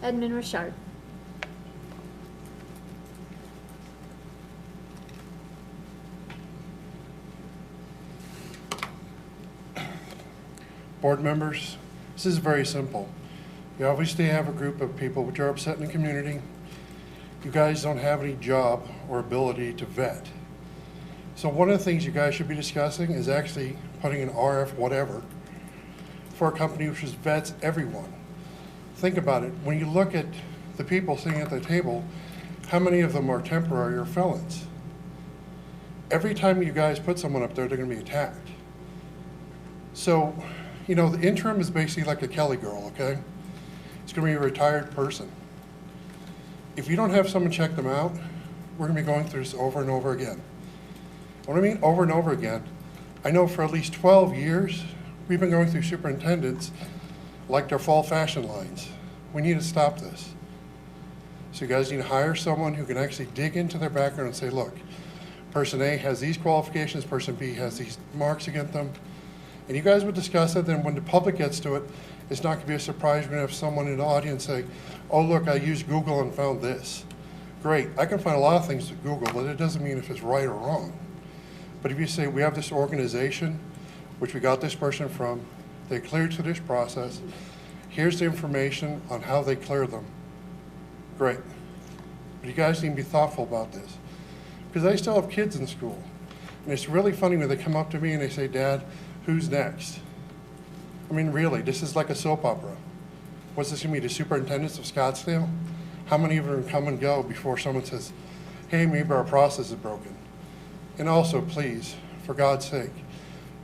Edmond Richard. Board members, this is very simple. You obviously have a group of people which are upset in the community. You guys don't have any job or ability to vet. So one of the things you guys should be discussing is actually putting an RF whatever for a company which just vets everyone. Think about it. When you look at the people sitting at the table, how many of them are temporary or felons? Every time you guys put someone up there, they're going to be attacked. So, you know, the interim is basically like a Kelly girl, okay? It's going to be a retired person. If you don't have someone check them out, we're going to be going through this over and over again. What I mean over and over again, I know for at least 12 years, we've been going through superintendents like their fall fashion lines. We need to stop this. So you guys need to hire someone who can actually dig into their background and say, look, person A has these qualifications, person B has these marks against them. And you guys would discuss it, then when the public gets to it, it's not going to be a surprise. We're going to have someone in the audience say, oh, look, I used Google and found this. Great. I can find a lot of things with Google, but it doesn't mean if it's right or wrong. But if you say, we have this organization, which we got this person from, they cleared through this process, here's the information on how they clear them. Great. But you guys need to be thoughtful about this. Because I still have kids in school. And it's really funny when they come up to me and they say, Dad, who's next? I mean, really, this is like a soap opera. What's this going to be, the superintendents of Scottsdale? How many of them come and go before someone says, hey, maybe our process is broken? And also, please, for God's sake,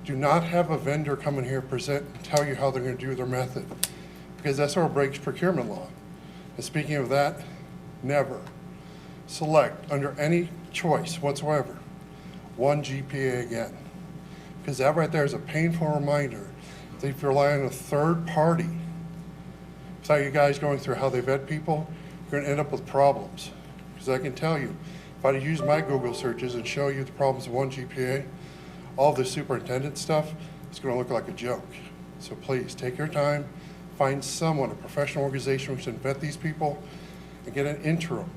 do not have a vendor come in here, present, and tell you how they're going to do their method, because that's what breaks procurement law. And speaking of that, never select, under any choice whatsoever, one GPA again. Because that right there is a painful reminder that if you rely on a third party, without you guys going through how they vet people, you're going to end up with problems. Because I can tell you, if I use my Google searches and show you the problems of one GPA, all the superintendent stuff is going to look like a joke. So please, take your time, find someone, a professional organization which can vet these people, and get an interim.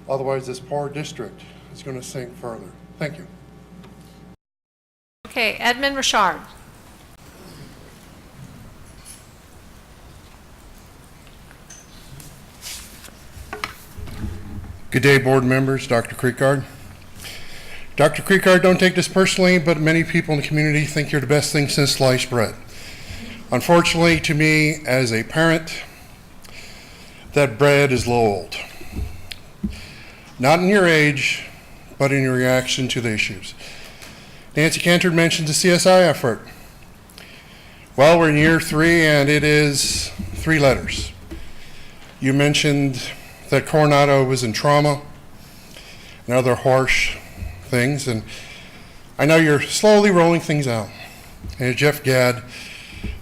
Otherwise, this poor district is going to sink further. Thank you. Okay, Edmond Richard. Good day, board members, Dr. Creekard. Dr. Creekard, don't take this personally, but many people in the community think you're the best thing since sliced bread. Unfortunately, to me, as a parent, that bread is a little old. Not in your age, but in your reaction to the issues. Nancy Cantor mentioned the CSI effort. Well, we're in year 3, and it is 3 letters. You mentioned that Coronado was in trauma and other harsh things, and I know you're slowly rolling things out. And as Jeff Gadd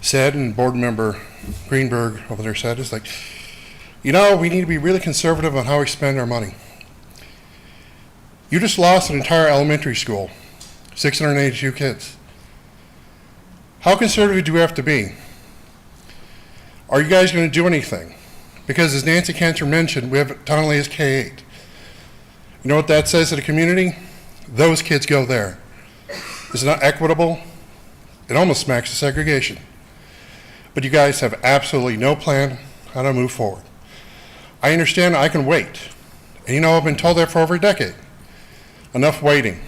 said, and board member Greenberg over there said, it's like, you know, we need to be really conservative on how we spend our money. You just lost an entire elementary school, 682 kids. How conservative do we have to be? Are you guys going to do anything? Because as Nancy Cantor mentioned, we have Tonelli as K-8. You know what that says to the community? Those kids go there. It's not equitable. It almost smacks of segregation. But you guys have absolutely no plan how to move forward. I understand I can wait. And you know, I've been told that for over a decade. Enough waiting.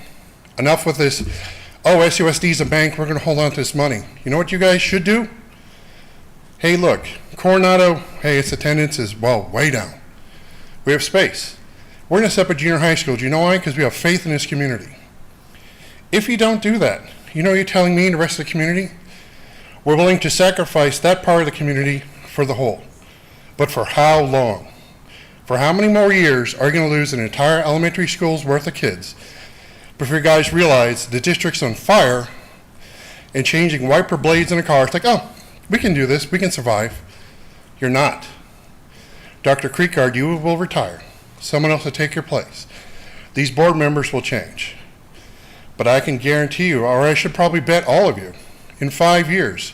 Enough with this, oh, SUSD is a bank, we're going to hold on to this money. You know what you guys should do? Hey, look, Coronado, hey, its attendance is, well, way down. We have space. We're going to set up a junior high school. Do you know why? Because we have faith in this community. If you don't do that, you know you're telling me and the rest of the community, we're willing to sacrifice that part of the community for the whole. But for how long? For how many more years are you going to lose an entire elementary school's worth of kids before you guys realize the district's on fire and changing wiper blades in a car? It's like, oh, we can do this, we can survive. You're not. Dr. Creekard, you will retire. Someone else will take your place. These board members will change. But I can guarantee you, or I should probably bet all of you, in 5 years,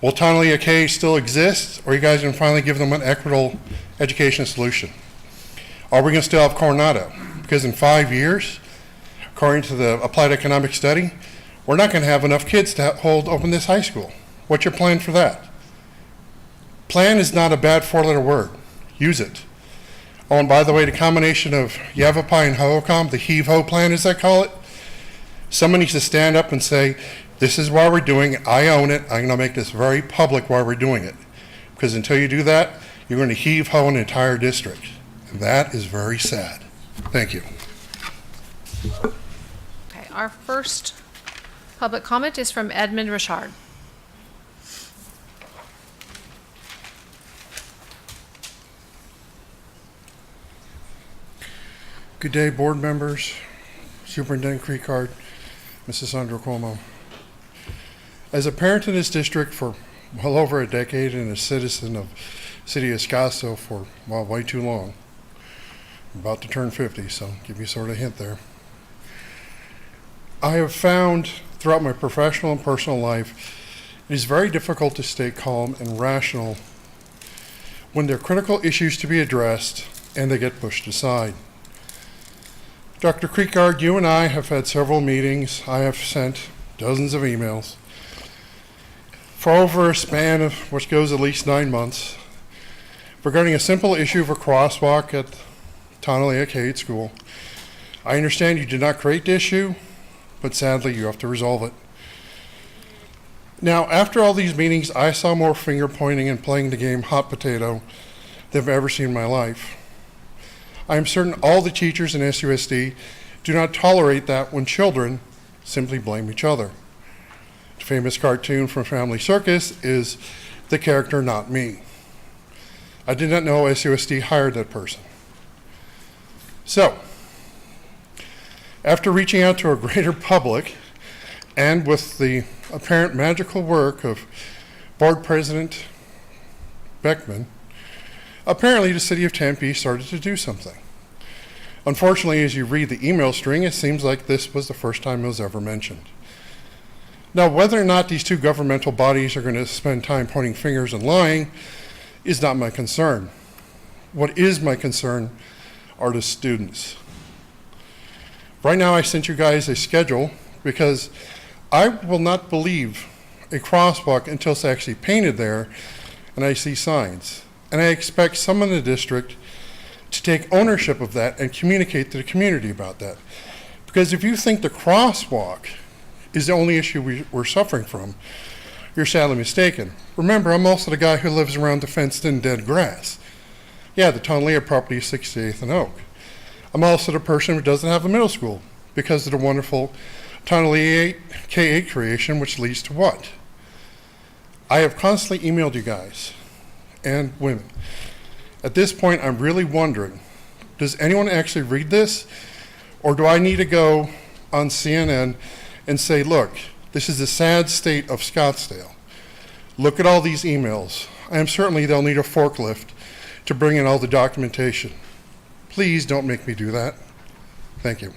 will Tonelli K still exist, or you guys can finally give them an equitable education solution. Are we going to still have Coronado? Because in 5 years, according to the Applied Economic Study, we're not going to have enough kids to hold open this high school. What's your plan for that? Plan is not a bad 4-letter word. Use it. Oh, and by the way, the combination of Yavapai and Hohokam, the heave-ho plan as I call it, someone needs to stand up and say, this is why we're doing it, I own it, I'm going to make this very public why we're doing it. Because until you do that, you're going to heave-ho an entire district. And that is very sad. Thank you. Okay, our first public comment is from Edmond Richard. Good day, board members, Superintendent Creekard, Mrs. Sandra Cuomo. As a parent in this district for well over a decade and a citizen of the city of Scottsdale for, well, way too long, I'm about to turn 50, so give you sort of a hint there. I have found throughout my professional and personal life, it is very difficult to stay calm and rational when there are critical issues to be addressed and they get pushed aside. Dr. Creekard, you and I have had several meetings. I have sent dozens of emails for over a span of which goes at least 9 months regarding a simple issue of a crosswalk at Tonalea K-8 School. I understand you did not create the issue, but sadly you have to resolve it. Now, after all these meetings, I saw more finger pointing and playing the game hot potato than I've ever seen in my life. I am certain all the teachers in SUSD do not tolerate that when children simply blame each other. The famous cartoon from Family Circus is the character, not me. I did not know SUSD hired that person. So, after reaching out to a greater public and with the apparent magical work of Board President Beckman, apparently the city of Tempe started to do something. Unfortunately, as you read the email string, it seems like this was the first time it was ever mentioned. Now, whether or not these two governmental bodies are going to spend time pointing fingers and lying is not my concern. What is my concern are the students. Right now, I sent you guys a schedule because I will not believe a crosswalk until it's actually painted there and I see signs. And I expect someone in the district to take ownership of that and communicate to the community about that. Because if you think the crosswalk is the only issue we're suffering from, you're sadly mistaken. Remember, I'm also the guy who lives around the fenced-in dead grass. Yeah, the Tonalea property is 68th and Oak. I'm also the person who doesn't have a middle school because of the wonderful Tonalea K-8 creation, which leads to what? I have constantly emailed you guys and women. At this point, I'm really wondering, does anyone actually read this? Or do I need to go on CNN and say, look, this is the sad state of Scottsdale. Look at all these emails. I am certainly they'll need a forklift to bring in all the documentation. Please don't make me do that. Thank you.